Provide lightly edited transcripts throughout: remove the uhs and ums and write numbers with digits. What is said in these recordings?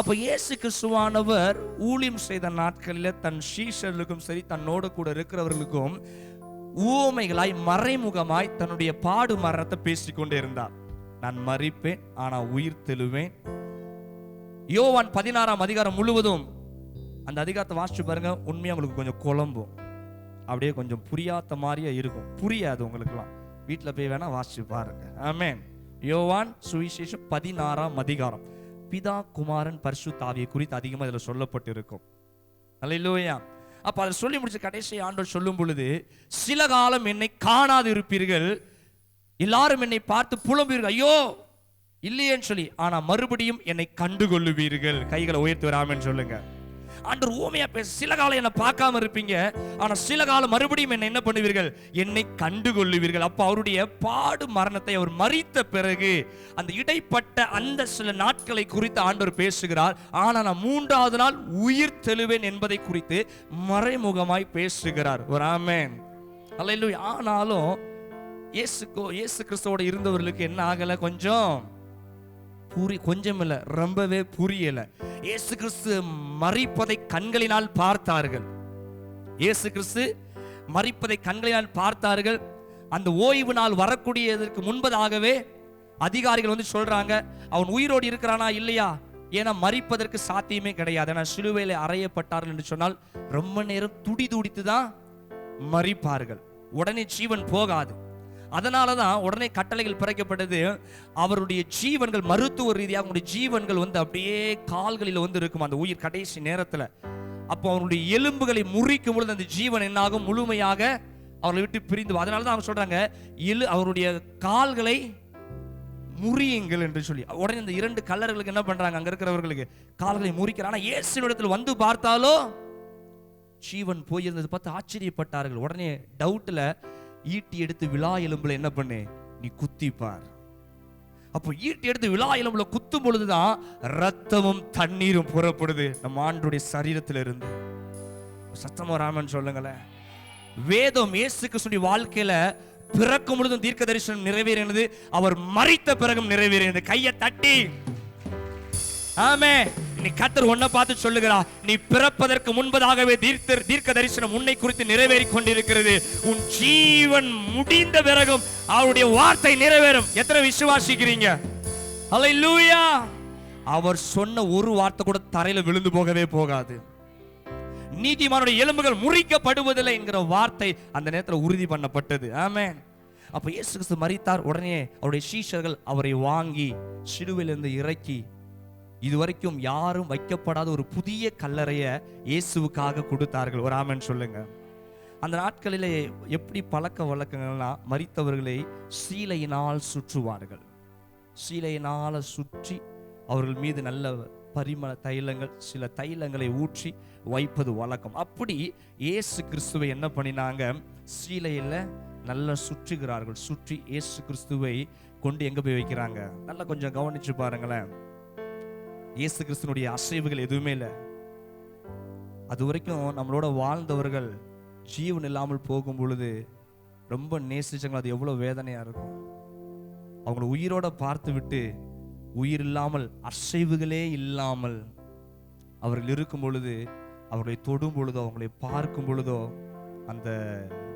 அப்ப இயேசு கிறிஸ்துவானவர் ஊழியம் செய்த நாட்களில் தன் சீஷர்களுக்கும் சரி, தன்னோடு கூட இருக்கிறவர்களுக்கும் ஊமைகளாய் மறைமுகமாய் தன்னுடைய பாடு மரணத்தை பேசிக்கொண்டே இருந்தார். நான் மரிப்பேன், ஆனா உயிர் தெழுவேன். யோவான் 16ஆம் அதிகாரம் முழுவதும் அந்த அதிகாரத்தை வாசிச்சு பாருங்க. உண்மையா உங்களுக்கு கொஞ்சம் குழம்பும், அப்படியே கொஞ்சம் புரியாத மாதிரியே இருக்கும். புரியாது உங்களுக்குலாம். வீட்டில் போய் வேணா வாசிச்சு பாருங்க. ஆமென். யோவான் சுவிசேஷம் 16ஆம் அதிகாரம் பிதா, குமாரன், பரிசுத்த ஆவியை குறித்து அதிகமாக இதில் சொல்லப்பட்டு இருக்கும். அல்லேலூயா. அப்ப அதை சொல்லி முடிச்ச கடைசி ஆண்டவர் சொல்லும் பொழுது, சில காலம் என்னை காணாது இருப்பீர்கள், எல்லாரும் என்னை பார்த்து புலம்புவீர்கள், ஐயோ இல்லையேன்னு சொல்லி, ஆனா மறுபடியும் என்னை கண்டுகொள்ளுவீர்கள். கைகளை உயர்த்தி வராமன்னு சொல்லுங்க. ஆண்டவர் ஊமையா பேச, சில காலம் என்னை பார்க்காம இருப்பீங்க, ஆனா சில காலம் மறுபடியும் என்ன பண்ணுவீர்கள், என்னை கண்டுகொள்ளுவீர்கள். அப்ப அவருடைய பாடு மரணத்தை அவர் மரித்த பிறகு அந்த இடைப்பட்ட அந்த சில நாட்களை குறித்து ஆண்டவர் பேசுகிறார். ஆனா நான் 3வது நாள் உயிர் தெழுவேன் என்பதை குறித்து மறைமுகமாய் பேசுகிறார். ஒரு ஆமென். அல்லேலூயா. ஆனாலும் இயேசு கிறிஸ்துவோட இருந்தவர்களுக்கு என்ன ஆகல, கொஞ்சம் இல்ல, ரொம்பவே புரியல. இயேசு கிறிஸ்து மரிப்பதை கண்களினால் பார்த்தார்கள். இயேசு கிறிஸ்து மரிப்பதை கண்களினால் பார்த்தார்கள். அந்த ஓய்வு நாள் வரக்கூடியதற்கு முன்பதாகவே அதிகாரிகள் வந்து சொல்றாங்க, அவன் உயிரோடு இருக்கிறானா இல்லையா, ஏன்னா மரிப்பதற்கு சாத்தியமே கிடையாது. ஏன்னா சிலுவையில அறையப்பட்டார்கள் என்று சொன்னால் ரொம்ப நேரம் துடித்து தான் மரிப்பார்கள், உடனே ஜீவன் போகாது. அதனாலதான் உடனே கட்டளைகள் பிறக்கப்பட்டது. அவருடைய ஜீவன்கள் மருத்துவ ரீதியாக அவருடைய ஜீவன்கள் வந்து அப்படியே கால்களில் வந்து இருக்கும் அந்த உயிர் கடைசி நேரத்துல. அப்போ அவருடைய எலும்புகளை முறிக்கும் பொழுது அந்த ஜீவன் என்னாகும், முழுமையாக அவர்களை விட்டு பிரிந்து. அதனாலதான் அவங்க சொல்றாங்க, அவருடைய கால்களை முறியுங்கள் என்று சொல்லி. உடனே இந்த 2 கல்லர்களுக்கு என்ன பண்றாங்க, அங்க இருக்கிறவர்களுக்கு கால்களை முறிக்கிறாங்க. ஆனா இயேசுவினிடத்தில் வந்து பார்த்தாலோ ஜீவன் போயிருந்தது பார்த்து ஆச்சரியப்பட்டார்கள். உடனே டவுட்ல ஈட்டி எடுத்து விலா எலும்புல என்ன பண்ணு, நீ குத்திப்பார். அப்போ ஈட்டி எடுத்து விலா எலும்புல குத்தும் பொழுதுதான் ரத்தமும் தண்ணீரும் புறப்படுது நம்ம ஆண்டவருடைய சரீரத்தில் இருந்து. சத்தமா ராமன் சொல்லுங்களேன். வேதம் இயேசு கிறிஸ்துவின் வாழ்க்கையில பிறக்கும் பொழுதும் தீர்க்க தரிசனம் நிறைவேறினது, அவர் மரித்த பிறகும் நிறைவேறினது. கையை தட்டி ஆமென். நீ கர்த்தர் உன்னை பார்த்து சொல்லுகிறா, நீ பிறப்பதற்கு முன்பதாகவே தீர்க்க தரிசனம் உன்னை குறித்து நிறைவேறி கொண்டிருக்கிறது. உன் ஜீவன் முடிந்த பிறகும் அவருடைய வார்த்தை நிறைவேறும். எத்தனை விசுவாசிக்கிறீங்க? ஹல்லேலூயா. அவர் சொன்ன ஒரு வார்த்தை கூட தரையில விழுந்து போகவே போகாது. நீதிமானுடைய எலும்புகள் முறிக்கப்படுவதில்லை என்கிற வார்த்தை அந்த நேரத்தில் உறுதி பண்ணப்பட்டது. ஆமென். அப்ப இயேசு கிறிஸ்து மரித்தார். உடனே அவருடைய சீஷர்கள் அவரை வாங்கி சிலுவையிலிருந்து இறக்கி இதுவரைக்கும் யாரும் வைக்கப்படாத ஒரு புதிய கல்லறையை இயேசுவுக்காக கொடுத்தார்கள். ஒரு ஆமென் சொல்லுங்க. அந்த நாட்களிலே எப்படி பழக்க வழக்கங்கள்னா, மரித்தவர்களை சீலையினால் சுற்றுவார்கள். சீலையினால சுற்றி அவர்கள் மீது நல்ல பரிமள தைலங்கள், சில தைலங்களை ஊற்றி வைப்பது வழக்கம். அப்படி இயேசு கிறிஸ்துவை என்ன பண்ணினாங்க, சீலையில நல்லா சுற்றுகிறார்கள். சுற்றி இயேசு கிறிஸ்துவை கொண்டு எங்க போய் வைக்கிறாங்க, நல்லா கொஞ்சம் கவனிச்சு பாருங்களேன். இயேசு கிறிஸ்துனுடைய அசைவுகள் எதுவுமே இல்லை. அது வரைக்கும் நம்மளோட வாழ்ந்தவர்கள் ஜீவன் இல்லாமல் போகும் பொழுது ரொம்ப நேசிச்சவங்க, அது எவ்வளவு வேதனையா இருக்கும். அவங்களை உயிரோட பார்த்து விட்டு உயிர் இல்லாமல், அசைவுகளே இல்லாமல் அவர்கள் இருக்கும் பொழுது, அவர்களை தொடும் பொழுதோ, அவங்களை பார்க்கும் பொழுதோ அந்த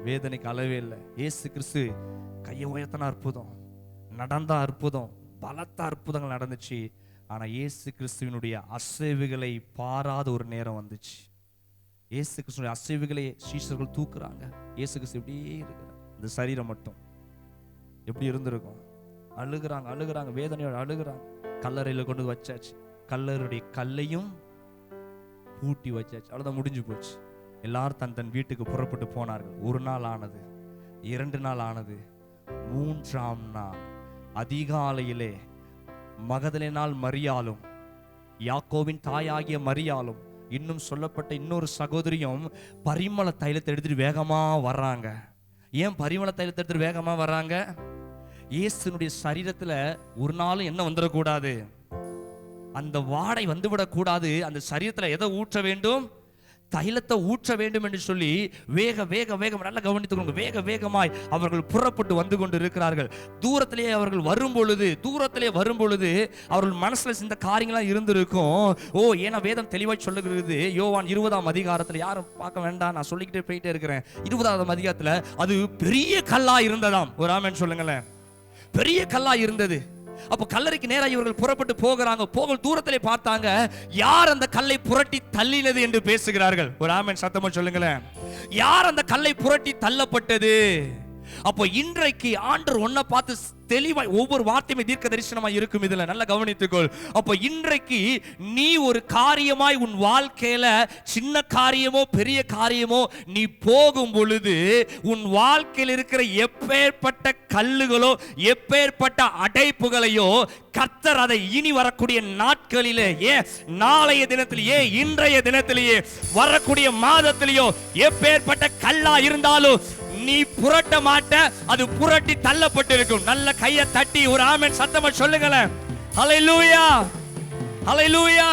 வேதனைக்கு அளவே இல்லை. இயேசு கிறிஸ்து கையை உயர்த்தின அற்புதம், நடந்த அற்புதம், பலத்த அற்புதங்கள் நடந்துச்சு. ஆனா இயேசு கிறிஸ்துவினுடைய அசைவுகளை பாராத ஒரு நேரம் வந்துச்சு. இயேசு கிறிஸ்துவினுடைய அசைவுகளை சீஷர்கள் தூக்குறாங்க. இயேசு கிறிஸ்து எப்படியே இருக்கிறார், இந்த சரீரம் மட்டும் எப்படி இருந்திருக்கும். அழுகுறாங்க, வேதனையோட அழுகுறாங்க. கல்லறையில கொண்டு வச்சாச்சு, கல்லறையுடைய கல்லையும் பூட்டி வச்சாச்சு. அவ்வளவுதான், முடிஞ்சு போச்சு. எல்லாரும் தன் வீட்டுக்கு புறப்பட்டு போனார்கள். 1 நாள் ஆனது, 2 நாள் ஆனது, 3ஆம் நாள் அதிகாலையிலே மகதலேனாள் மரியாளும், யாக்கோவின் தாயாகிய மரியாளும், இன்னும் சொல்லப்பட்ட இன்னொரு சகோதரியும் பரிமள தைலத்தை எடுத்துட்டு வேகமா வர்றாங்க. ஏன் பரிமள தைலத்தை எடுத்துட்டு வேகமா வர்றாங்க? இயேசுனுடைய சரீரத்துல ஒரு நாளும் என்ன வந்துடக்கூடாது, அந்த வாடை வந்துவிடக் கூடாது. அந்த சரீரத்துல எதை ஊற்ற வேண்டும்? தைலத்தை ஊற்ற வேண்டும் என்று சொல்லி வேகம் நல்லா கவனித்துக்கொள்ளுங்க. வேகமாய் அவர்கள் புறப்பட்டு வந்து கொண்டு இருக்கிறார்கள். தூரத்திலே வரும் பொழுது அவர்கள் மனசுல இந்த காரியங்களாம் இருந்திருக்கும். ஏன்னா வேதம் தெளிவாய் சொல்லுகிறது. யோவான் 20ஆம் அதிகாரத்துல, யாரும் பார்க்க வேண்டாம், நான் சொல்லிக்கிட்டே போயிட்டே இருக்கிறேன். 20ஆம் அதிகாரத்துல அது பெரிய கல்லா இருந்ததாம். ஒரு ஆமென் சொல்லுங்களேன். பெரிய கல்லா இருந்தது. அப்ப கல்லறைக்கு நேரா இவர்கள் புறப்பட்டு போகிறாங்க. தூரத்திலே பார்த்தாங்க, யார் அந்த கல்லை புரட்டி தள்ளினது என்று பேசுகிறார்கள். ஒரு ஆமென் சத்தமா சொல்லுங்களேன். யார் அந்த கல்லை புரட்டி தள்ளப்பட்டது? அப்போ இன்றைக்கு ஆண்டவர் ஒன்ன பார்த்து தெளிவாய், ஒவ்வொரு வார்த்தையுமே தீர்க்க தரிசனமா இருக்கும். இதுல நல்லா கவனித்துக்கொள். அப்போ இன்றைக்கு நீ ஒரு காரியமாய் உன் வாழ்க்கையில, சின்ன காரியமோ பெரிய காரியமோ, நீ போகும் பொழுது உன் வாழ்க்கையில் இருக்கிற எப்பேற்பட்ட கல்லுகளோ எப்பேற்பட்ட அடைப்புகளையோ கர்த்தர் அதை இனி வரக்கூடிய நாட்களிலே, நாளைய தினத்திலேயே, இன்றைய தினத்திலேயே, வரக்கூடிய மாதத்திலேயோ எப்பேற்பட்ட கல்லா இருந்தாலும் நீ புரட்ட மாட்ட, அது புரட்டி தள்ளப்பட்டு இருக்கும். நல்ல கையை தட்டி ஒரு ஆமென் சத்தமா சொல்லுங்களேன். ஹல்லேலூயா, ஹல்லேலூயா.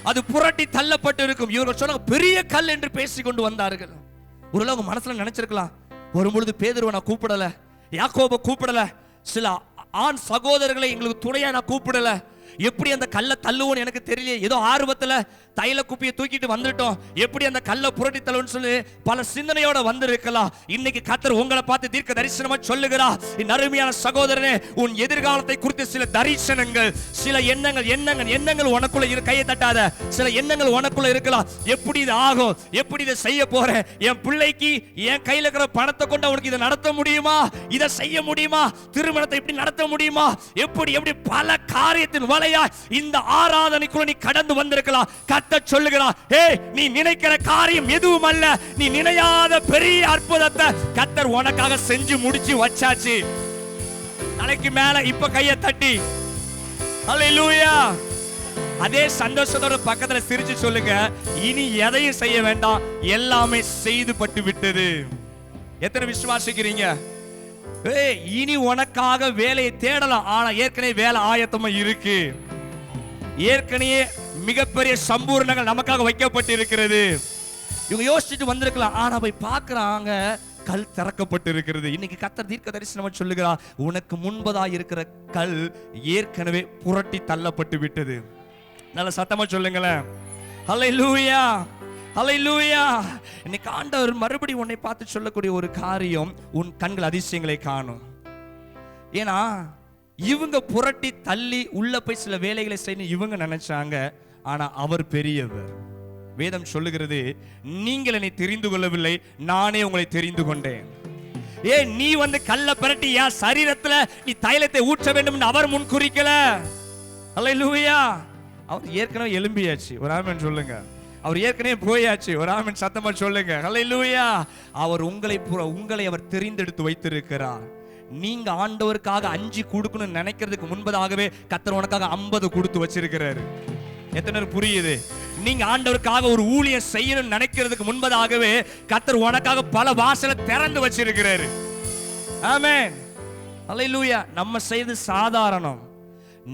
அது புரட்டி தள்ளப்பட்டு இருக்கும். இவர்கள் சொன்னாங்க பெரிய கல் என்று பேசிக் கொண்டு வந்தார்கள். ஒரு மனசுல நினைச்சிருக்கலாம், வரும்பொழுது பேதுருவை நான் கூப்பிடல, யாக்கோபை கூப்பிடல, சில ஆண் சகோதரர்களை எங்களுக்கு துணையா நான் கூப்பிடல, எப்படி அந்த கல்லை தள்ளுவோன்னு எனக்கு தெரியல, ஏதோ ஆர்வத்துல தைல குப்பியை தூக்கிட்டு வந்துட்டோம், எப்படி அந்த கல்லை புரட்டி தள்ளுவோன்னு சொல்லி பல சிந்தனையோட வந்திருக்கலாம். இன்னைக்கு கர்த்தர் உங்களை பார்த்து தீர்க்க தரிசனமா சொல்லுகிறா, என் அருமையான சகோதரனே, உன் எதிர்காலத்தை குறித்து சில தரிசனங்கள், சில எண்ணங்கள் உனக்குள்ள கையை தட்டாத, சில எண்ணங்கள் உனக்குள்ள இருக்கலாம். எப்படி இது ஆகும், எப்படி இதை செய்ய போறேன், என் பிள்ளைக்கு என் கையில இருக்கிற பணத்தை கொண்டு அவனுக்கு இதை நடத்த முடியுமா, இதை செய்ய முடியுமா, திருமணத்தை இப்படி நடத்த முடியுமா, எப்படி பல காரியத்தின் வலையா இந்த ஆராதனைக்குள்ள நீ கடந்து வந்திருக்கலாம். கர்த்தர் சொல்லுகிறார், நீ நினைக்கிற காரியம் எதுவும் அல்ல, நீ நினையாத பெரிய அற்புதத்தை கர்த்தர் உனக்காக செஞ்சு முடிச்சு வச்சாச்சு. தலைக்கு மேல இப்ப கையை தட்டி ஹல்லேலூயா. அதே சந்தோஷத்தோட பக்கத்துல சிரிச்சு சொல்லுங்க, இனி எதையும் செய்ய வேண்டாம், எல்லாமே செய்து பட்டு விட்டது. எத்தனை விசுவாசிக்கிறீங்க? இனி உனக்காக வேலையை தேடலாம், ஆனா ஏற்கனவே வேலை ஆயத்தமா இருக்கு. ஏற்கனவே மிகப்பெரிய சம்பூர்ணங்கள் நமக்காக வைக்கப்பட்டு இருக்கிறது. இவங்க யோசிச்சுட்டு வந்திருக்கலாம், ஆனா போய் பார்க்கறாங்க, கல் திறக்கப்பட்டு இருக்கிறது. இன்னைக்கு கர்த்தர் தீர்க்க தரிசனம் சொல்லுகிறார், உனக்கு முன்பதா இருக்கிற கல் ஏற்கனவே புரட்டி தள்ளப்பட்டு விட்டது. நல்ல சத்தமா சொல்லுங்களேன். ஹல்லேலூயா, ஹல்லேலூயா. இன்னைக்கு ஆண்டவர் மறுபடியும் உன்னை பார்த்து சொல்லக்கூடிய ஒரு காரியம், உன் கண்கள் அதிசயங்களை காணும். ஏன்னா இவங்க புரட்டி தள்ளி உள்ள போய் சில வேலைகளை செய்யணும் இவங்க நினைச்சாங்க, ஆனா அவர் பெரியவர். வேதம் சொல்லுகிறது, நீங்கள் என்னை தெரிந்து கொள்ளவில்லை, நானே உங்களை தெரிந்து கொண்டேன். நீ வந்து கல்ல புரட்டி என் சரீரத்துல நீ தைலத்தை ஊற்ற வேண்டும் அவர் முன் குறிக்கல. ஹல்லேலூயா. அவர் ஏற்கனவே எழும்பியாச்சு. ஒரு ஆமென் சொல்லுங்க. அவர் ஏற்கனவே போயாச்சு. ஒரு ஆமென் சத்தமா சொல்லுங்க. ஹல்லேலூயா. அவர் உங்களை அவர் தெரிந்தெடுத்து வைத்திருக்கிறார். நீங்க ஆண்டவருக்காக 5 கொடுக்கணும்னு நினைக்கிறதுக்கு முன்பதாகவே கர்த்தர் உனக்காக 50 கொடுத்து வச்சிருக்கிறாரு. எத்தனை புரியுது? நீங்க ஆண்டவருக்காக ஒரு ஊழியம் செய்யணும்னு நினைக்கிறதுக்கு முன்பதாகவே கர்த்தர் உனக்காக பல வாசலை திறந்து வச்சிருக்கிறாரு. ஆமென், ஹல்லேலூயா. நம்ம செய்து சாதாரணம்.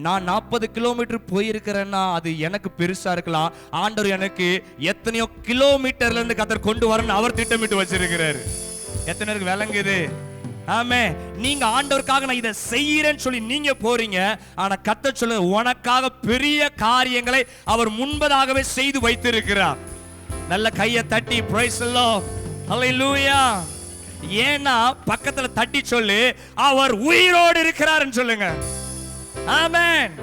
நான் 40 கிலோமீட்டர் போயிருக்கிறேன்னா அது எனக்கு பெருசா இருக்கலாம். ஆண்டவர் எனக்கு எத்தனையோ கிலோமீட்டர்ல இருந்து கர்த்தர் கொண்டு வரணும் அவர் திட்டமிட்டு வச்சிருக்கிறாரு. எத்தனை பேருக்கு விளங்குது? ஆமென். நீங்க ஆண்டவருக்காக நான் இதை செய்யறேன்னு சொல்லி நீங்க போறீங்க, ஆனா கர்த்தர் சொல்ல உனக்காக பெரிய காரியங்களை அவர் முன்பதாகவே செய்து வைத்திருக்கிறார். நல்ல கையை தட்டி பிரைஸ் தி லார்ட், ஹல்லேலூயா. ஏன்னா பக்கத்துல தட்டி சொல்லு, அவர் உயிரோடு இருக்கிறார்னு சொல்லுங்க. ஆமென்.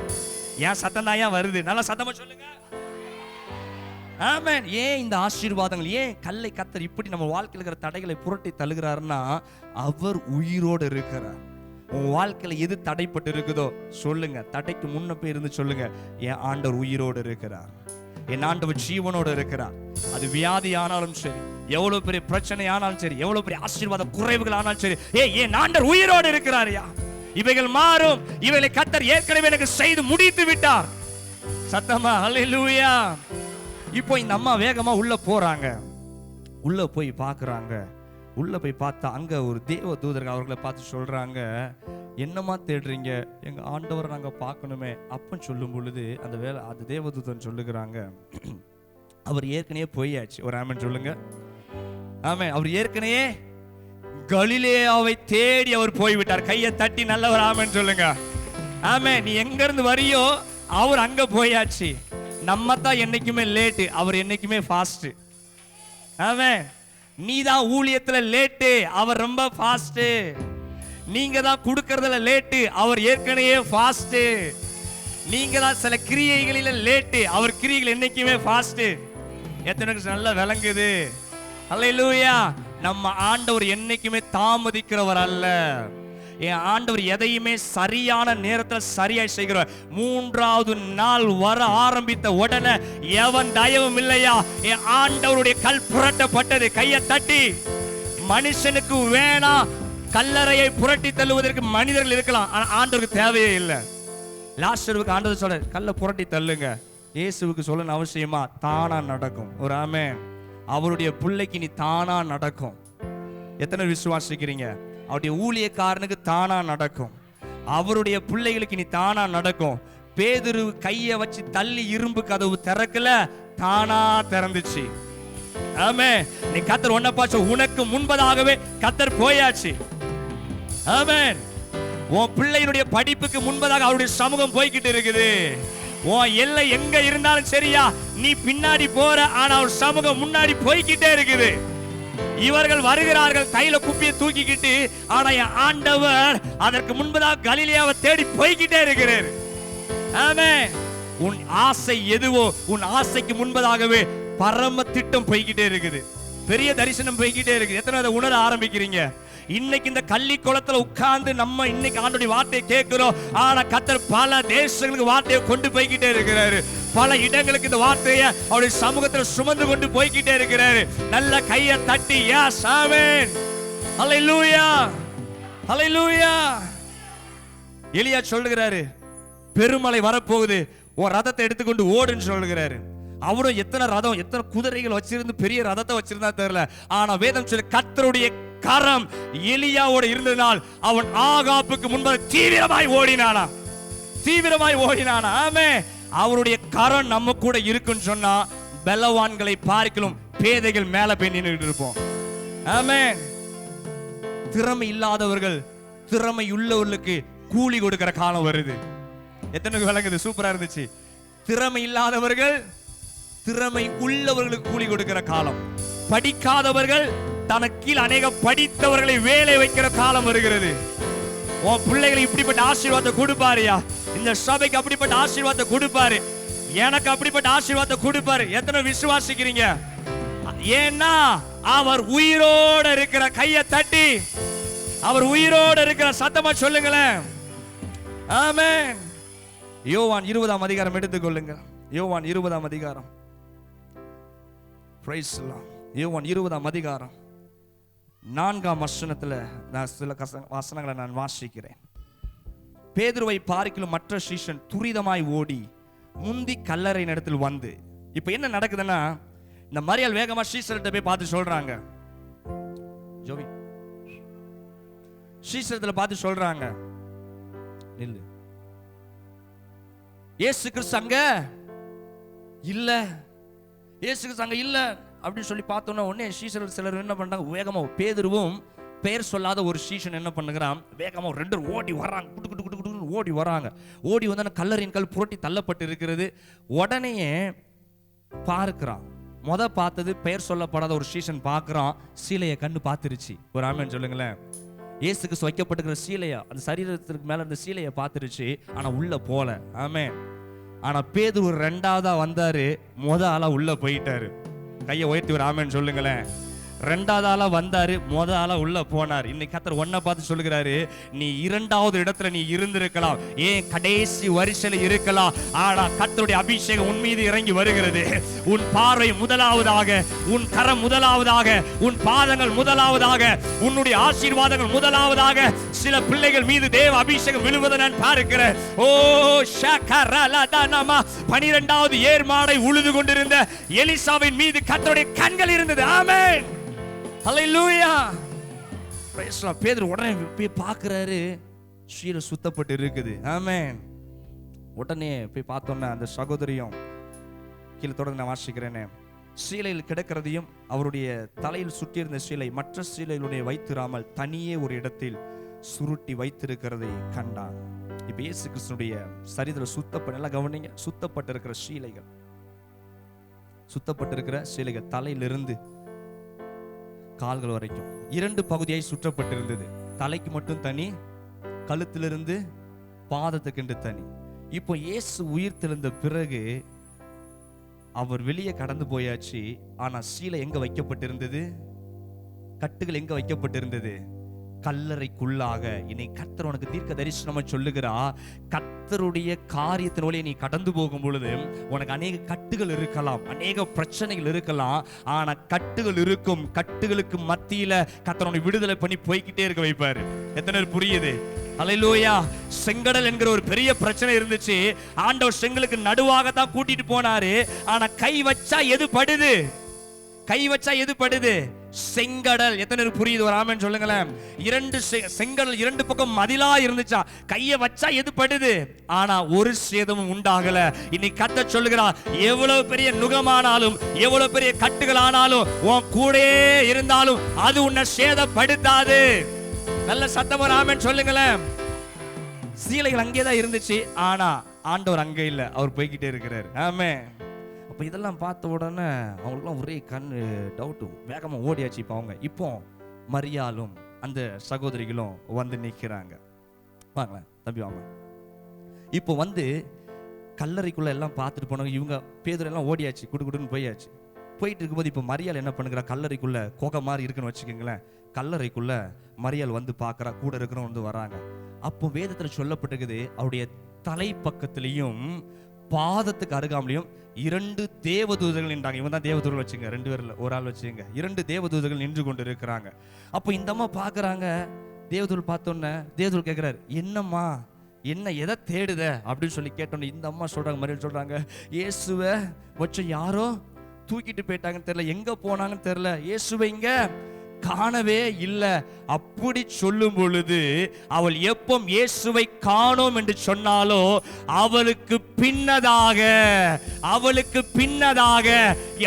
ஏன் சத்தம் தான் ஏன் வருது? நல்ல சத்தமா சொல்லுங்க. ஆமென். ஏன் இந்த ஆசீர்வாதங்கள், ஏன் கல்லை கர்த்தர் இப்படி நம்ம வாழ்க்கையில் இருக்கிற தடைகளை புரட்டி தள்ளுகிறார்னா அவர் உயிரோடு இருக்கிறார். உன் வாழ்க்கையில எது தடைப்பட்டு இருக்குதோ சொல்லுங்க, தடைக்கு முன்ன போய் இருந்து சொல்லுங்க, என் ஆண்டவர் உயிரோடு இருக்கிறார், என் ஆண்டவர் ஜீவனோடு இருக்கிறார். அது வியாதி ஆனாலும் சரி, எவ்வளவு பெரிய பிரச்சனை ஆனாலும் சரி, எவ்வளவு பெரிய ஆசீர்வாத குறைவுகள் ஆனாலும் சரி, என் ஆண்டவர் உயிரோடு இருக்கிறாரியா. இவைகள் மாறும், இவைகளை கர்த்தர் ஏற்கனவே எனக்கு செய்து முடித்து விட்டார். சத்தமா ஹல்லேலூயா. இப்போ இந்த அம்மா வேகமா உள்ள போறாங்க. உள்ள போய் பார்க்கறாங்க. உள்ள போய் பார்த்தா அங்க ஒரு தேவ தூதர்கள் அவர்களை பார்த்து சொல்றாங்க, என்னமா தேடுறீங்க? எங்க ஆண்டவரை நாங்க பார்க்கணுமே. அப்பன்னு சொல்லும் பொழுது அந்த தேவதூதன் சொல்லுகிறாங்க, அவர் ஏற்கனவே போயாச்சு. ஒரு ஆமென் சொல்லுங்க. ஆமென். அவர் ஏற்கனவே கலிலேயாவை தேடி அவர் போய்விட்டார். கையை தட்டி நல்ல ஒரு ஆமென் சொல்லுங்க. ஆமென். நீ எங்க இருந்து வரியோ அவர் அங்க போயாச்சு. நம்ம தான் என்னைக்குமே லேட்டு, அவர் என்னைக்குமே ஃபாஸ்ட். ஆமென். நீ தான் ஊழியத்துல லேட்டு, அவர் ரொம்ப ஃபாஸ்ட். நீங்க தான் கொடுக்கறதுல லேட்டு, அவர் ஏற்கனவே ஃபாஸ்ட். நீங்க தான் சில கிரியைகளில லேட்டு, அவர் கிரியைகள் என்னைக்குமே ஃபாஸ்ட். எத்தனை நல்லா விளங்குது? அல்லேலூயா. நம்ம ஆண்டவர் என்னைக்குமே தாமதிக்கிறவர் அல்ல. என் ஆண்டவர் எதையுமே சரியான நேரத்தில் சரியாய் செய்கிறார். 3வது நாள் வர ஆரம்பித்த உடனே எவன் தயவும் இல்லையா? என் ஆண்டவருடைய கல் புரட்டப்பட்டது. கையை தட்டி. மனுஷனுக்கு வேணா கல்லறையை புரட்டி தள்ளுவதற்கு மனிதர்கள் இருக்கலாம், ஆனா ஆண்டவருக்கு தேவையே இல்லை. லாசருவுக்கு ஆண்டவர் சொல்ற கல்லை புரட்டி தள்ளுங்க. இயேசுவுக்கு சொல்லணும் அவசியமா? தானா நடக்கும். ஒரு ஆமென். அவருடைய பிள்ளைக்கு நீ தானா நடக்கும். எத்தனை விசுவாசிக்கிறீங்க? அவருடைய ஊழியக்காரனுக்கு தானா நடக்கும். அவருடைய பிள்ளைகளுக்கு நீ தானா நடக்கும். பேதுரு கையை வச்சு தள்ளி இரும்பு கதவு திறக்கல, தானா திறந்துச்சு. ஆமென். நீ கர்த்தர் ஒன்ன பாச்சு, உனக்கு முன்பதாகவே கர்த்தர் போயாச்சு. ஆமென். உன் பிள்ளையினுடைய படிப்புக்கு முன்பதாக அவருடைய சமூகம் போய்கிட்டு இருக்குது. உன் எல்லை எங்க இருந்தாலும் சரியா, நீ பின்னாடி போற, ஆனா அவர் சமூகம் முன்னாடி போய்கிட்டே இருக்குது. இவர்கள் வருகிறார்கள் கையில குப்பியை தூக்கிக்கிட்டு, ஆனா என் ஆண்டவர் அதற்கு முன்பதாக கலிலேயாவை தேடி போய்கிட்டே இருக்கிறார். ஆமென். உன் ஆசை எதுவோ, உன் ஆசைக்கு முன்பதாகவே பரம திட்டம் போய்கிட்டே இருக்குது. பெரிய தரிசனம் போய்கிட்டே இருக்கு. எத்தனை அதை உணர ஆரம்பிக்கிறீங்க? இன்னைக்கு இந்த கள்ளி குளத்துல உட்கார்ந்து நம்ம இன்னைக்கு ஆண்டவருடைய வார்த்தையை கேட்கிறோம். ஆனா கர்த்தர் பல தேசங்களுக்கு வார்த்தையை கொண்டு போய்கிட்டே இருக்கிறாரு. பல இடங்களுக்கு இந்த வார்த்தையை அவருடைய சமூகத்தில் சுமந்து கொண்டு போய்கிட்டே இருக்கிறாரு. நல்ல கையை தட்டி எஸ் ஆமென். ஹல்லேலூயா, ஹல்லேலூயா. எலியா சொல்லுகிறாரு, பெருமழை வரப்போகுது, ஒரு ரதத்தை எடுத்துக்கொண்டு ஓடுன்னு சொல்லுகிறாரு. அவரும் எத்தனை ரதம், எத்தனை குதிரைகள் வச்சிருந்து பெரிய ரதத்தை வச்சிருந்தா தெரியல. ஆனா வேதம் சொல்லி கர்த்தருடைய கரம் எலியாவோட இருந்ததனால் அவன் ஆகாப்புக்கு முன்பாக தீவிரமாய் ஓடினானா, தீவிரமாய் ஓடினானா. ஆமென். அவருடைய கரம் நம்ம கூட இருக்குன்னு சொன்னா பலவான்களை பார்க்கலும் பேதைகள் மேல போய் நின்றுட்டு இருப்போம். ஆமென். திறமை இல்லாதவர்கள் திறமை உள்ளவர்களுக்கு கூலி கொடுக்கிற காலம் வருது. எத்தனை விளங்குது? சூப்பரா இருந்துச்சு. திறமை இல்லாதவர்கள் திறமை உள்ளவர்களுக்கு கூலி கொடுக்கிற காலம். படிக்காதவர்கள் தனக்கு கீழ் அநேக படித்தவர்களை வேலை வைக்கிற காலம் வருகிறது. உன் பிள்ளைகளுக்கு இப்படிப்பட்ட ஆசீர்வாதத்தை கொடுப்பாருயா. இந்த சபைக்கு அப்படிப்பட்ட ஆசீர்வாதத்தை கொடுப்பாரு. எனக்கு அப்படிப்பட்ட ஆசீர்வாதத்தை கொடுப்பாரு. எத்தனை விசுவாசிக்கிறீங்க? ஏன்னா அவர் உயிரோட இருக்கிற. கையை தட்டி அவர் உயிரோட இருக்கிற. சத்தமா சொல்லுங்களேன். ஆமென். யோவான் 20ஆம் அதிகாரம் எடுத்துக்கொள்ளுங்க. யோவான் 20ஆம் அதிகாரம். Price the Lord. யோவான் 20ஆம் அதிகாரம் 4ஆம் வசனத்துல நான் சில வசனங்களை நான் வாசிக்கிறேன். பேதுருவை பார்க்கிலும் மற்ற சீஷன் துரிதமாய் ஓடி முந்தி கல்லறை இடத்தில் வந்து. இப்ப என்ன நடக்குதுன்னா, இந்த மரியாள் வேகமா சீஷர்கிட்ட போய் பார்த்து சொல்றாங்க, ஜோவி சீஷர்களை பார்த்து சொல்றாங்க, நில்லு, இயேசு கிறிஸ்து அங்க இல்ல, இயேசு கிறிஸ்து அங்க இல்ல அப்படின்னு சொல்லி பார்த்தோன்னா உடனே சீஷர்கள் சிலர் என்ன பண்றாங்க, வேகமா பேதுருவும் பெயர் சொல்லாத ஒரு சீஷன் என்ன பண்ணுகிறான், வேகமா 2 ஓடி வர்றாங்க. குட்டு குட்டு குட்டு குட்டு ஓடி வராங்க. ஓடி வந்து கல்லறையின் கல் புரட்டி தள்ளப்பட்டு இருக்கிறது. உடனே பார்க்கிறான். பார்த்தது பெயர் சொல்லப்படாத ஒரு சீஷன் பார்க்கிறான். சீலையை கண்ணு பார்த்துருச்சு. ஒரு ஆமென் சொல்லுங்களேன். இயேசுக்கு வைக்கப்பட்டிருக்கிற சீலையா, அந்த சரீரத்திற்கு மேல இருந்த சீலையை பார்த்துருச்சு. ஆனா உள்ள போல. ஆமென். ஆனா பேதுரு 2ஆவதா வந்தாரு, ஆளா உள்ள போயிட்டாரு. கையை உயர்த்தி ஒரு ஆமென் சொல்லுங்களேன். 2ஆவது ஆளா வந்தாரு, ஆளா உள்ள போனார். இன்னைக்கு கர்த்தர் ஒன்ன பார்த்து சொல்லுகிறாரு, நீ 2ஆவது இடத்துல நீ இருந்திருக்கலாம், ஏன் கடைசி வரிசையில இருக்கலாம். ஆனா கர்த்தருடைய அபிஷேகம் உன் மீது இறங்கி வருகிறது. உன் பார்வை முதலாவதாக, உன் கரம் முதலாவதாக, உன் பாதங்கள் முதலாவதாக, உன்னுடைய ஆசீர்வாதங்கள் முதலாவதாக சில பிள்ளைகள் மீது தேவ அபிஷேகம் விழுவதை நான் பார்க்கிறேன். ஓ ஷகரலதனமா 12வது ஏர்மாடை உழுது கொண்டிருந்த எலிசாவின் மீது கர்த்தருடைய கண்கள் இருந்தது. ஆமென். ஹல்லேலூயா. Praise the lord. பேதுரு உடனே போய் பார்க்கறாரு, சீலை சுத்தப்பட்டு இருக்குது. ஆமென். உடனே போய் பார்த்தோன்னா அந்த சகோதரியும் கீழே தொடர்ந்து நான் வாசிக்கிறேனே, சீலையில் கிடக்கிறதையும் அவருடைய தலையில் சுற்றியிருந்த சீலை மற்ற சீலைகளுடைய வைத்திராமல் தனியே ஒரு இடத்தில் சுருட்டி வைத்திருக்கிறதை கண்டான். இப்ப இயேசு கிறிஸ்துடைய சரீரத்தில் எல்லாம் கவனிங்க, சுத்தப்பட்டிருக்கிற சீலைகள் தலையிலிருந்து கால்கள் வரைக்கும் 2 பகுதியாய் சுற்றப்பட்டிருந்தது. தலைக்கு மட்டும் தனி, கழுத்திலிருந்து பாதத்துக்கு தனி. இப்போ இயேசு உயிர் தெழுந்த பிறகு அவர் வெளியே கடந்து போயாச்சு. ஆனா சீலை எங்க வைக்கப்பட்டிருந்தது? கட்டுகள் எங்க வைக்கப்பட்டிருந்தது? கல்லறைக்குள்ளாக. இனி கர்த்தர் உனக்கு தீர்க்க தரிசனமா சொல்லுகிறா, கர்த்தருடைய காரியத்தின் வழியே நீ கடந்து போகும் பொழுது உனக்கு அநேக கட்டுகள் இருக்கலாம், அநேக பிரச்சனைகள் இருக்கலாம். ஆனா கட்டுகள் இருக்கும், கட்டுகளுக்கு மத்தியில கர்த்தர் உன்னை விடுதலை பண்ணி போய்கிட்டே இருக்க வைப்பாரு. எத்தனை பேர் புரியுது? அல்லேலூயா. செங்கடல் என்கிற ஒரு பெரிய பிரச்சனை இருந்துச்சு. ஆண்டவர் செங்கலுக்கு நடுவாக தான் கூட்டிட்டு போனாரு. ஆனா கை வச்சா எது படுது? செங்கடல். எத்தனை பேர் புரியுது? ஒரு ஆமென் சொல்லுங்களேன். 2 செங்கடல் 2 பக்கம் மதிலா இருந்துச்சா, கைய வச்சா எது படுது? ஆனா ஒரு சேதமும் உண்டாகல. இன்னைக்கு கர்த்தர் சொல்லுகிறா, எவ்வளவு பெரிய நுகமானாலும் எவ்வளவு பெரிய கட்டுகள் ஆனாலும் உன் கூடயே இருந்தாலும் அது உன்னை சேதப்படுத்தாது. நல்ல சத்தமா ஆமென் சொல்லுங்களேன். சீலைகள் அங்கேதான் இருந்துச்சு, ஆனா ஆண்டவர் அங்க இல்ல, அவர் போய்கிட்டே இருக்கிறார். ஆமென். அப்ப இதெல்லாம் பார்த்த உடனே அவங்களுக்குலாம் ஒரே கண்ணு டவுட், வேகமா ஓடியாச்சு. இப்போ மரியாளும் அந்த சகோதரிகளும் வந்து நிற்கிறாங்க. வாங்களேன் தம்பி வாங்க. இப்போ வந்து கல்லறைக்குள்ள எல்லாம் பார்த்துட்டு போனாங்க. இவங்க பேதுரு எல்லாம் ஓடியாச்சு, குடுன்னு போயாச்சு. போயிட்டு இருக்கும்போது இப்போ மரியாள் என்ன பண்ணுகிறா, கல்லறைக்குள்ள கோகை மாதிரி இருக்குன்னு வச்சுக்கோங்களேன். கல்லறைக்குள்ள மரியாள் வந்து பார்க்கறா, கூட இருக்கிறவங்க வந்து வராங்க. அப்போ வேதத்துல சொல்லப்பட்டிருக்குது, அவருடைய தலை பக்கத்திலையும் பாதத்துக்கு அருகாமலையும் 2 தேவதூதர்கள் நின்றாங்க. இவன் தான் தேவதூதர்கள் வச்சுங்க, 2 பேர்ல ஒரு ஆள் வச்சுங்க. 2 தேவதூதர்கள் நின்று கொண்டு இருக்கிறாங்க. அப்போ இந்த அம்மா பாக்குறாங்க. தேவதூதர் பார்த்தோன்னே தேவதூதர் கேட்கிறாரு, என்னம்மா எதை தேடுத அப்படின்னு சொல்லி கேட்டோன்னே இந்த அம்மா சொல்றாங்க, மரியாள் சொல்றாங்க, இயேசுவை வச்ச யாரோ தூக்கிட்டு போயிட்டாங்கன்னு தெரியல, எங்க போனாங்கன்னு தெரியல, இயேசுவை இங்க காணவே இல்லை. அப்படி சொல்லும் பொழுது அவள் எப்போ இயேசுவை காணோம் என்று சொன்னாலோ அவளுக்கு பின்னதாக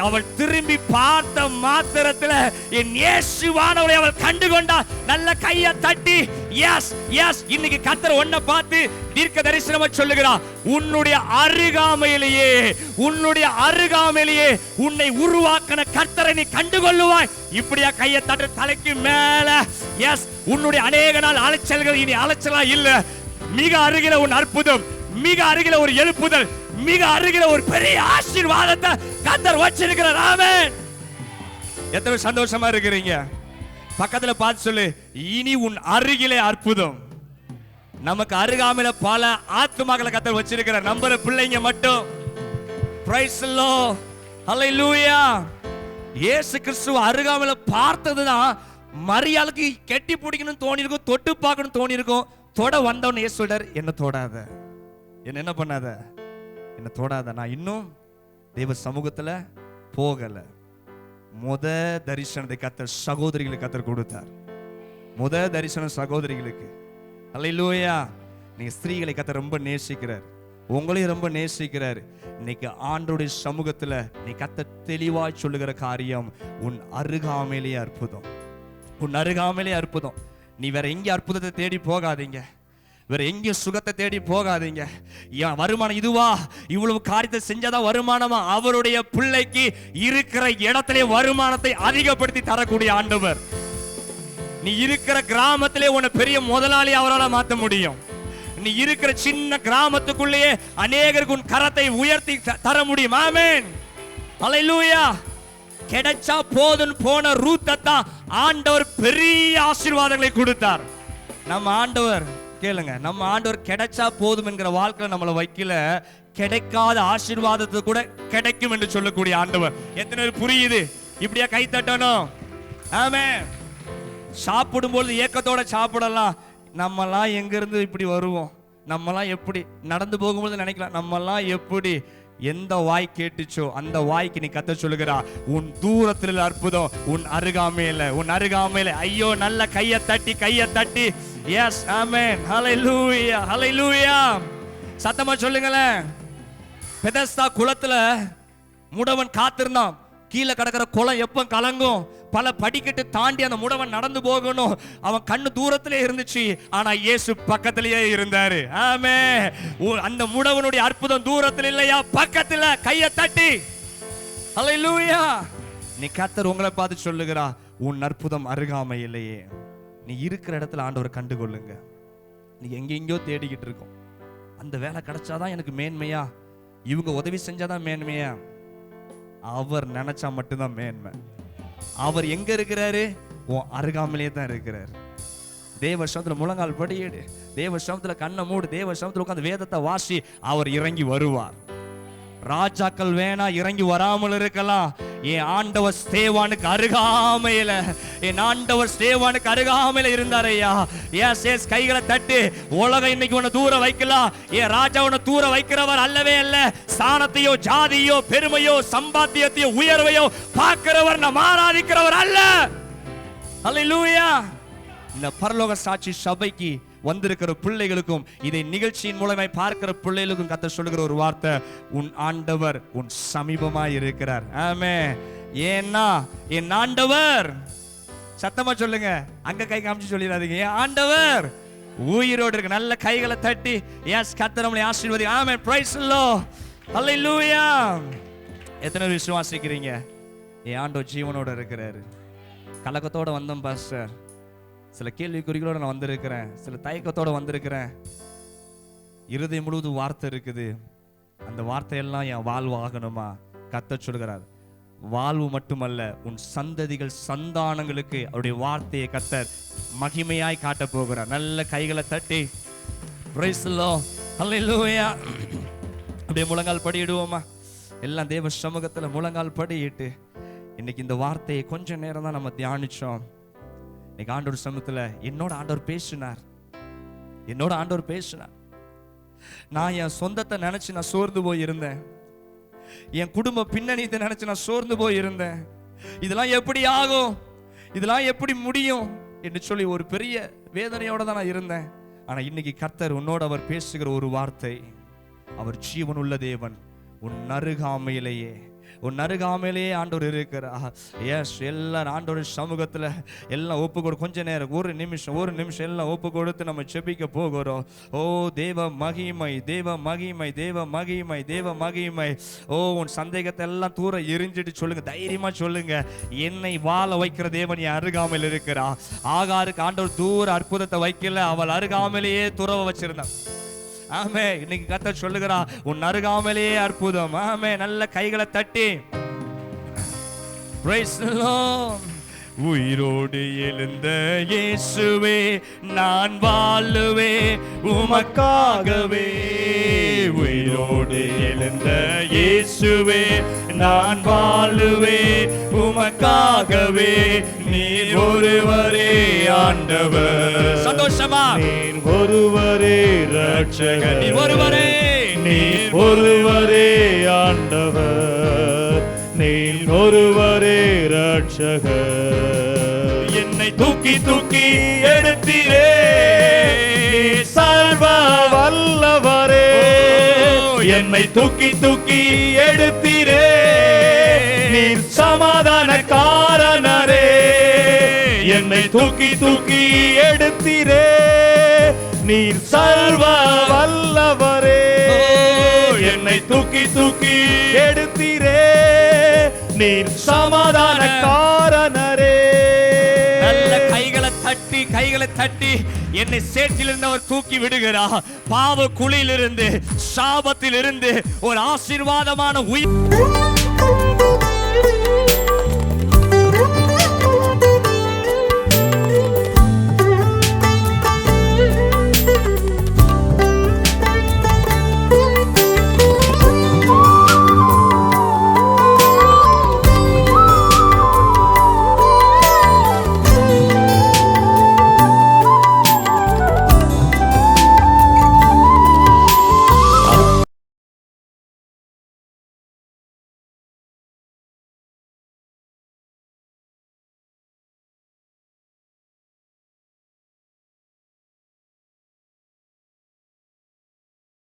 அவள் திரும்பி பார்த்த மாத்திரத்துல என் இயேசுவானவரை அவள் கண்டுகொண்டாள். நல்ல கையை தட்டி எஸ் எஸ். இன்னைக்கு கர்த்தர் உன்னை பார்த்து தீர்க்க தரிசனமா சொல்லுகிறார், உன்னுடைய அருகாமையிலேயே உன்னை உருவாக்கின கர்த்தரை நீ கண்டுகொள்ளுவாய். இப்படியா கையை தட்டு தலைக்கு மேல. எஸ், உன்னுடைய அநேக நாள் அலைச்சல்கள் இனி அலைச்சலா இல்ல. மிக அருகில உன் அற்புதம், மிக அருகில ஒரு எழுப்புதல், மிக அருகில ஒரு பெரிய ஆசீர்வாதத்தை கர்த்தர் வச்சிருக்கிறார். ஆமென். எத்தனை சந்தோஷமா இருக்கிறீங்க? பக்கத்துல பார்த்து சொல்லு, இனி உன் அருகிலே அற்புதம். நமக்கு அருகாமையில பல ஆத்துமாக்களை கர்த்தர் வச்சிருக்கிறார். நம்புற பிள்ளைங்க மட்டும் பிரைஸ் தி லார்ட், ஹalleluya. இயேசு கிறிஸ்து அருகாமையில பார்த்ததுதான் மரியாளுக்கு கெட்டி பிடிக்கணும்னு தோணி இருக்கும், தொட்டு பார்க்கணும் தோணி இருக்கும். தொட வந்தவன் இயேசு சொல்றார், என்ன தொடாத, என்ன பண்ணாத, என்ன தொடாத, நான் இன்னும் தேவ சமூகத்துல போகல. தரிசனத்தை கர்த்தர் சகோதரிகளுக்கு கர்த்தர் கொடுத்தார். தரிசனம் சகோதரிகளுக்கு. அல்லேலூயா. நீங்க ஸ்திரீகளை கர்த்தர் ரொம்ப நேசிக்கிறார், உங்களையும் ரொம்ப நேசிக்கிறார். இன்னைக்கு ஆண்டவருடைய சமூகத்துல நீ கர்த்தர் தெளிவாய் சொல்லுகிற காரியம், உன் அருகாமையிலேயே அற்புதம், உன் அருகாமையிலேயே அற்புதம். நீ வேற எங்க அற்புதத்தை தேடி போகாதீங்க, வேற எங்க சுகத்தை தேடி போகாதீங்க. வருமானம் இதுவா, இவ்வளவு காரியத்தை செஞ்சாதான் வருமானமா? அவருடைய பிள்ளைக்கு இருக்கிற இடத்திலே வருமானத்தை அதிகப்படுத்தி தரக்கூடிய ஆண்டவர். நீ இருக்கிற கிராமத்திலே உன்னை பெரிய முதலாளி அவரால் மாற்ற முடியும். நீ இருக்கிற சின்ன கிராமத்துக்குள்ளேயே அநேகருக்கு உன் கரத்தை உயர்த்தி தர முடியும். ஆமென், ஹalleluya. கிடைச்சா போதுன்னு போன ரூத்தை தான் ஆண்டவர் பெரிய ஆசீர்வாதங்களை கொடுத்தார். நம்ம ஆண்டவர் கேளுங்க, நம்ம ஆண்டவர் கிடைச்சா போதும் என்கிற வாழ்க்கையில நம்மளை வைக்கல, கிடைக்காத ஆசீர்வாதத்தை கூட கிடைக்கும் என்று சொல்லக்கூடிய ஆண்டவர். எத்தனை பேர் புரியுது? இப்படியா கை தட்டணும்? ஆமென். சாப்பிடும் பொழுது ஏக்கத்தோட சாப்பிடலாம். நம்மலாம் எங்க இருந்து இப்படி வருவோம்? நம்மலாம் எப்படி நடந்து போகும்போது நினைக்கலாம், நம்மலாம் எப்படி எந்த வாய் கேட்டுச்சோ அந்த வாய்க்கு நீ கத்த சொல்லுகிறா, உன் தூரத்தில் அற்புதம், உன் அருகாமையில. ஐயோ, நல்ல கையை தட்டி எஸ், ஆமென், ஹalleluya, ஹalleluya. சத்தமா சொல்லுங்களேன். பெதஸ்தா குளத்துல முடவன் காத்திருந்தான். கீழே கிடக்கிற குளம் எப்ப கலங்கும்? பல படிக்கட்டு தாண்டி அந்த முடவன் நடந்து போகணும். அவன் கண்ணு தூரத்திலே இருந்துச்சு, ஆனா இயேசு பக்கத்திலேயே இருந்தாரு. ஆமென். அந்த முடவனுடைய அற்புதம் தூரத்தில் இல்லையா, பக்கத்துல. கையை தட்டி ஹல்லேலூயா. நீ கர்த்தர் உங்களை பார்த்து சொல்லுகிறா, உன் அற்புதம் அருகாமை இல்லையே. நீ இருக்கிற இடத்துல ஆண்டவர் கண்டுகொள்ளுங்க. நீ எங்கெங்கயோ தேடிக்கிட்டு இருக்கோம். அந்த வேலை கிடைச்சாதான் எனக்கு மேன்மையா, இவங்க உதவி செஞ்சாதான் மேன்மையா? அவர் நினைச்சா மட்டும்தான் மேன்மை. அவர் எங்க இருக்கிறாரு? உன் அருகாமலே தான் இருக்கிறார். தேவ சமத்துல முழங்கால் படியேடு, தேவ சமத்துல கண்ணை மூடு, தேவ சமத்துல உட்கார்ந்து வேதத்தை வாசி. அவர் இறங்கி வருவார். ராஜாக்கள் வேணா இறங்கி வராமல் இருக்கலாம். என் ஆண்டவர் ஸ்தேவானுக்கு அருகாமையில, என் ஆண்டவர் ஸ்தேவானுக்கு அருகாமையில இருந்தாரையா. எஸ் கைகளை தட்டு. உலகம் இன்னைக்கு உன்னை தூர வைக்கலாம். என் ராஜா உன்னை தூர வைக்கிறவர் அல்லவே அல்ல. ஸ்தானத்தையோ ஜாதியோ பெருமையோ சம்பாத்தியத்தையோ உயர்வையோ பார்க்கிறவர், நம்ம ஆராதிக்கிறவர் அல்ல. ஹல்லேலூயா. இந்த பரலோக சாட்சி சபைக்கு வந்திருக்கிற பிள்ளைகளுக்கும், இதை நிகழ்ச்சியின் மூலமாய் பார்க்கிற பிள்ளைகளுக்கும் கர்த்தர் சொல்லுகிற ஒரு வார்த்தை, உன் ஆண்டவர் உன் சமீபமாய் இருக்கிறார். ஆமென். ஏன்னா என் ஆண்டவர், சத்தமா சொல்லுங்க, அங்க கை காமிச்சு சொல்லிடாதீங்க, என் ஆண்டவர் உயிரோடு இருக்கு. நல்ல கைகளை தட்டி எஸ் கர்த்தர் நம்மளை ஆசீர்வதி. ஆமென். Praise the lord. ஹல்லேலூயா. எத்தனை விசுவாசிக்கிறீங்க என் ஆண்டவர் ஜீவனோட இருக்கிறாரு? கலக்கத்தோட வந்தோம் பாஸ்டர், சில கேள்விக்குறிகளோட நான் வந்திருக்கிறேன், சில தயக்கத்தோட வந்திருக்கிறேன். இருதயம் முழுவதும் வார்த்தை இருக்குது. அந்த வார்த்தையெல்லாம் என் வாழ்வு ஆகணுமா? கர்த்தர் சொல்கிறார், வாழ்வு மட்டுமல்ல, உன் சந்ததிகள் சந்தானங்களுக்கு அவருடைய வார்த்தையை கர்த்தர் மகிமையாய் காட்ட போகிறார். நல்ல கைகளை தட்டி பிரைஸ் தி லார்ட். ஹல்லேலூயா. அப்படியே முழங்கால் படியிடுவோமா? எல்லாம் தேவ சமூகத்துல முழங்கால் படியிட்டு இன்னைக்கு இந்த வார்த்தையை கொஞ்ச நேரம் தான் நம்ம தியானிச்சோம். இன்னைக்கு ஆண்டவர் சமூகத்துல என்னோட ஆண்டவர் பேசினார். நான் என் சொந்தத்தை நினைச்சு நான் சோர்ந்து போய் இருந்தேன். என் குடும்ப பின்னணியத்தை நினைச்சு நான் சோர்ந்து போய் இருந்தேன். இதெல்லாம் எப்படி ஆகும், இதெல்லாம் எப்படி முடியும் என்று சொல்லி ஒரு பெரிய வேதனையோட தான் நான் இருந்தேன். ஆனா இன்னைக்கு கர்த்தர் உன்னோட அவர் பேசுகிற ஒரு வார்த்தை, அவர் ஜீவன் உள்ள தேவன், உன் அருகாமையிலேயே ஆண்டவர் இருக்கிறார். எஸ், எல்லாரும் ஆண்டவர் சமூகத்துல எல்லாம் ஒப்பு கொடு. கொஞ்ச நேரம், ஒரு நிமிஷம் எல்லாம் ஒப்பு கொடுத்து நம்ம செபிக்க போகிறோம். ஓ தேவ மகிமை, தேவ மகிமை, தேவ மகிமை, தேவ மகிமை. ஓ உன் சந்தேகத்தை எல்லாம் தூர எரிஞ்சிட்டு சொல்லுங்க, தைரியமா சொல்லுங்க, என்னை வாழ வைக்கிற தேவன் என் அருகாமையில் இருக்கிறா. ஆகாருக்கு ஆண்டவர் தூர அற்புதத்தை வைக்கல, அவள் அருகாமையிலேயே துறவ வச்சிருந்தான். ஆமே. இன்னைக்கு கர்த்தர் சொல்லுகிறா, உன் அருகாமையிலேயே அற்புதம். ஆமே. நல்ல கைகளை தட்டி பிரைஸ் தி லார்ட். உயிரோடு எழுந்த இயேசுவே, நான் வாழுவே உமக்காகவே. உயிரோடு எழுந்த இயேசுவே, நான் வாழுவே உமக்காகவே. நீர் ஒருவரே ஆண்டவர். சந்தோஷமா? நீர் ஒருவரே ரட்சகர். நீர் ஒருவரே ஆண்டவர். நீர் ஒருவரே ரட்சகர். என்னை தூக்கி எடுத்தீரே சர்வ வல்லவரே. என்னை தூக்கி எடுத்தீரே நீர் சமாதான காரணரே. என்னை தூக்கி எடுத்தீரே நீர் சர்வ வல்லவரே. என்னை தூக்கி எடுத்தீரே நீர் சமாதான காரணரே. நல்ல கைகளை தட்டி என்னை சேற்றிலிருந்து அவர் தூக்கி விடுகிறார். பாவ குழியிலிருந்து, சாபத்திலிருந்து ஒரு ஆசீர்வாதமான உயிர்